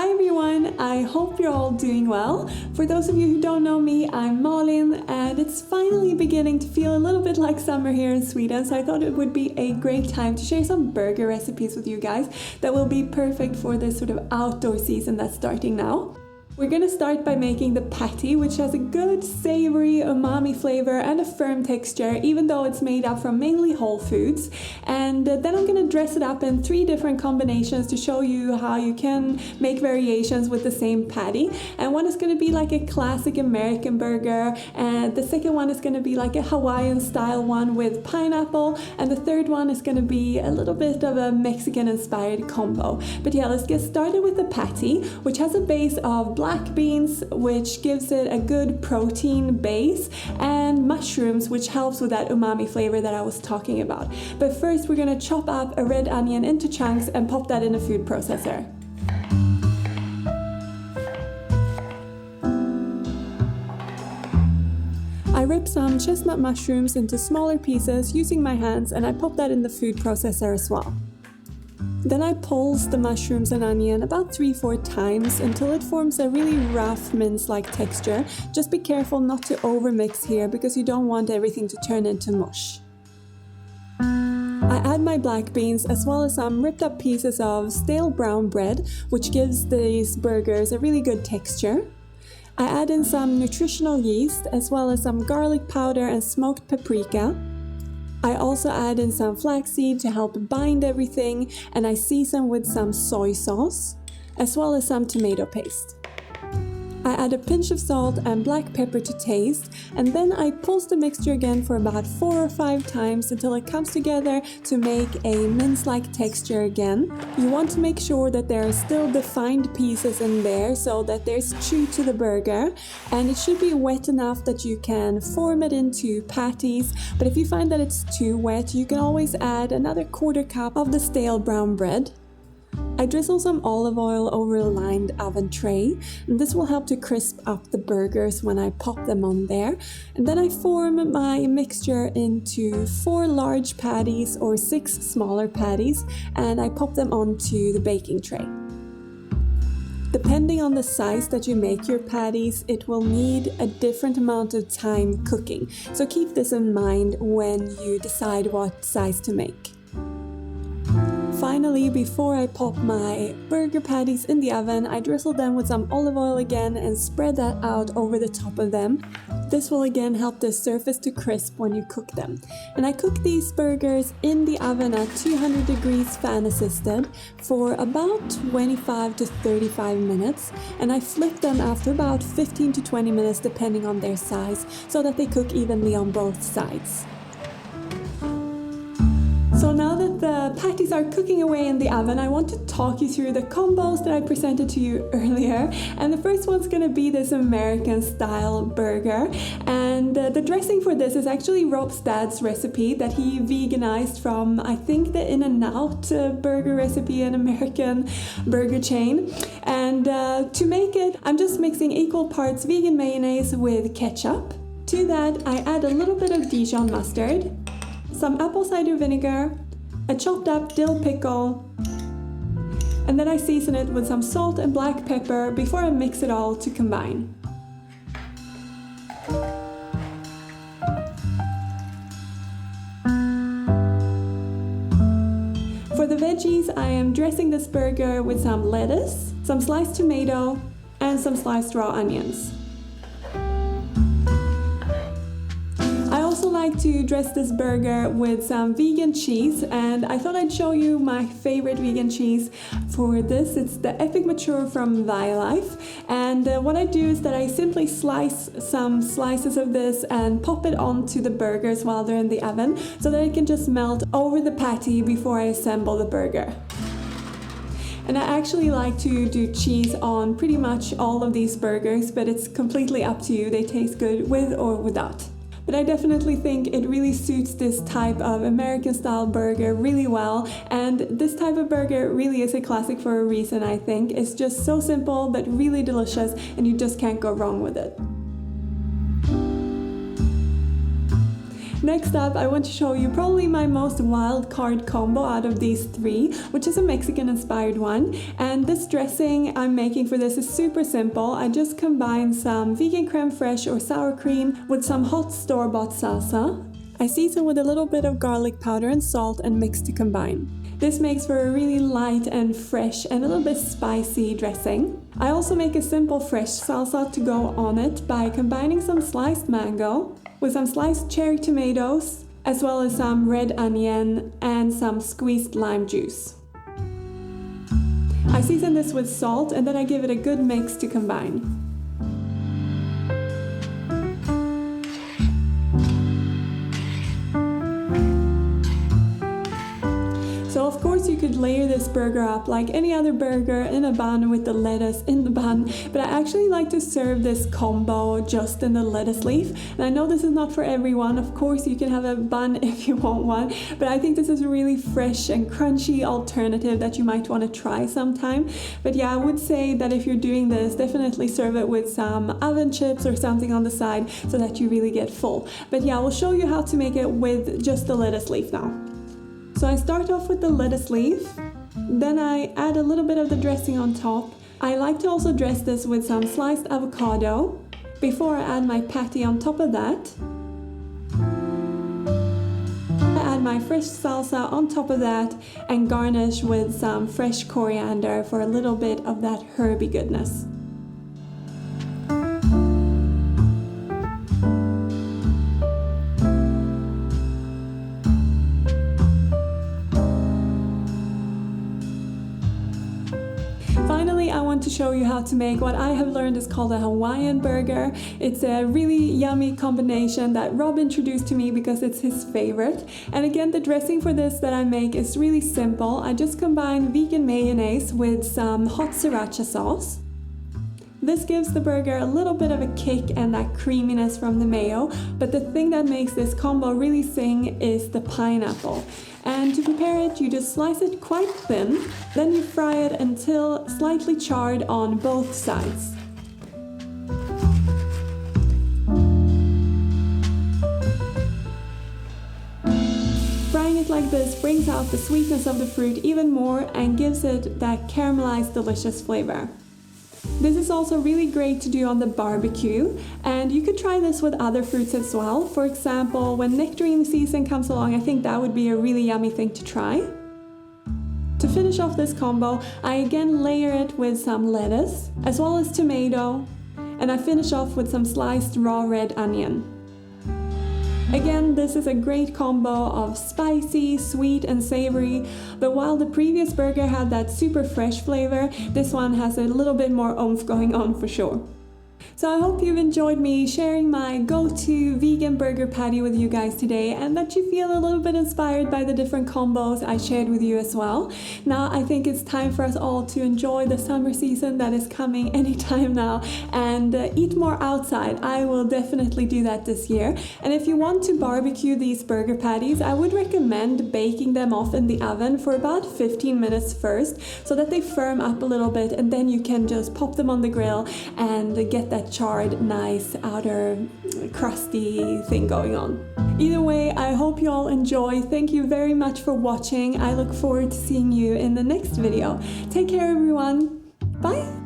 Hi everyone, I hope you're all doing well. For those of you who don't know me, I'm Malin, and it's finally beginning to feel a little bit like summer here in Sweden, so I thought it would be a great time to share some burger recipes with you guys that will be perfect for this sort of outdoor season that's starting now. We're gonna start by making the patty, which has a good savory umami flavor and a firm texture, even though it's made up from mainly whole foods. And then I'm gonna dress it up in 3 different combinations to show you how you can make variations with the same patty. And one is gonna be like a classic American burger, and the second one is gonna be like a Hawaiian style one with pineapple, and the third one is gonna be a little bit of a Mexican inspired combo. But yeah, let's get started with the patty, which has a base of black beans, which gives it a good protein base, and mushrooms, which helps with that umami flavor that I was talking about. But first we're gonna chop up a red onion into chunks and pop that in a food processor. I rip some chestnut mushrooms into smaller pieces using my hands, and I pop that in the food processor as well. Then I pulse the mushrooms and onion about 3-4 times until it forms a really rough mince-like texture. Just be careful not to overmix here because you don't want everything to turn into mush. I add my black beans as well as some ripped up pieces of stale brown bread, which gives these burgers a really good texture. I add in some nutritional yeast as well as some garlic powder and smoked paprika. I also add in some flaxseed to help bind everything, and I season with some soy sauce, as well as some tomato paste. I add a pinch of salt and black pepper to taste, and then I pulse the mixture again for about 4 or 5 times until it comes together to make a mince-like texture again. You want to make sure that there are still defined pieces in there so that there's chew to the burger, and it should be wet enough that you can form it into patties, but if you find that it's too wet, you can always add another 1/4 cup of the stale brown bread. I drizzle some olive oil over a lined oven tray, and this will help to crisp up the burgers when I pop them on there. And then I form my mixture into 4 large patties or 6 smaller patties, and I pop them onto the baking tray. Depending on the size that you make your patties, it will need a different amount of time cooking. So keep this in mind when you decide what size to make. Finally, before I pop my burger patties in the oven, I drizzle them with some olive oil again and spread that out over the top of them. This will again help the surface to crisp when you cook them. And I cook these burgers in the oven at 200 degrees fan assisted for about 25 to 35 minutes. And I flip them after about 15 to 20 minutes depending on their size so that they cook evenly on both sides. So now that the patties are cooking away in the oven, I want to talk you through the combos that I presented to you earlier. And the first one's gonna be this American style burger. And the dressing for this is actually Rob's dad's recipe that he veganized from, I think, the In-N-Out burger recipe, an American burger chain. And to make it, I'm just mixing equal parts vegan mayonnaise with ketchup. To that, I add a little bit of Dijon mustard, some apple cider vinegar, a chopped up dill pickle, and then I season it with some salt and black pepper before I mix it all to combine. For the veggies, I am dressing this burger with some lettuce, some sliced tomato, and some sliced raw onions. I also like to dress this burger with some vegan cheese, and I thought I'd show you my favorite vegan cheese for this. It's the Epic Mature from Violife, and what I do is that I simply slice some slices of this and pop it onto the burgers while they're in the oven so that it can just melt over the patty before I assemble the burger. And I actually like to do cheese on pretty much all of these burgers, but it's completely up to you. They taste good with or without. But I definitely think it really suits this type of American style burger really well, and this type of burger really is a classic for a reason, I think. It's just so simple but really delicious, and you just can't go wrong with it. Next up, I want to show you probably my most wild card combo out of these three, which is a Mexican inspired one. And this dressing I'm making for this is super simple. I just combine some vegan creme fraiche or sour cream with some hot store-bought salsa. I season with a little bit of garlic powder and salt and mix to combine. This makes for a really light and fresh and a little bit spicy dressing. I also make a simple fresh salsa to go on it by combining some sliced mango with some sliced cherry tomatoes, as well as some red onion and some squeezed lime juice. I season this with salt and then I give it a good mix to combine. So of course you could layer this burger up like any other burger in a bun with the lettuce in the bun, but I actually like to serve this combo just in the lettuce leaf. And I know this is not for everyone, of course you can have a bun if you want one, but I think this is a really fresh and crunchy alternative that you might want to try sometime. But yeah, I would say that if you're doing this, definitely serve it with some oven chips or something on the side so that you really get full. But yeah, we'll show you how to make it with just the lettuce leaf now. So I start off with the lettuce leaf, then I add a little bit of the dressing on top. I like to also dress this with some sliced avocado before I add my patty on top of that. I add my fresh salsa on top of that and garnish with some fresh coriander for a little bit of that herby goodness. Finally, I want to show you how to make what I have learned is called a Hawaiian burger. It's a really yummy combination that Rob introduced to me because it's his favorite. And again, the dressing for this that I make is really simple. I just combine vegan mayonnaise with some hot sriracha sauce. This gives the burger a little bit of a kick and that creaminess from the mayo, but the thing that makes this combo really sing is the pineapple. And to prepare it, you just slice it quite thin, then you fry it until slightly charred on both sides. Frying it like this brings out the sweetness of the fruit even more and gives it that caramelized delicious flavor. This is also really great to do on the barbecue, and you could try this with other fruits as well. For example, when nectarine season comes along, I think that would be a really yummy thing to try. To finish off this combo, I again layer it with some lettuce, as well as tomato, and I finish off with some sliced raw red onion. Again, this is a great combo of spicy, sweet and savory, but while the previous burger had that super fresh flavor, this one has a little bit more oomph going on for sure. So I hope you've enjoyed me sharing my go-to vegan burger patty with you guys today, and that you feel a little bit inspired by the different combos I shared with you as well. Now I think it's time for us all to enjoy the summer season that is coming anytime now and eat more outside. I will definitely do that this year. And if you want to barbecue these burger patties, I would recommend baking them off in the oven for about 15 minutes first so that they firm up a little bit, and then you can just pop them on the grill and get that charred, nice outer crusty thing going on. Either way, I hope you all enjoy. Thank you very much for watching. I look forward to seeing you in the next video. Take care everyone. Bye!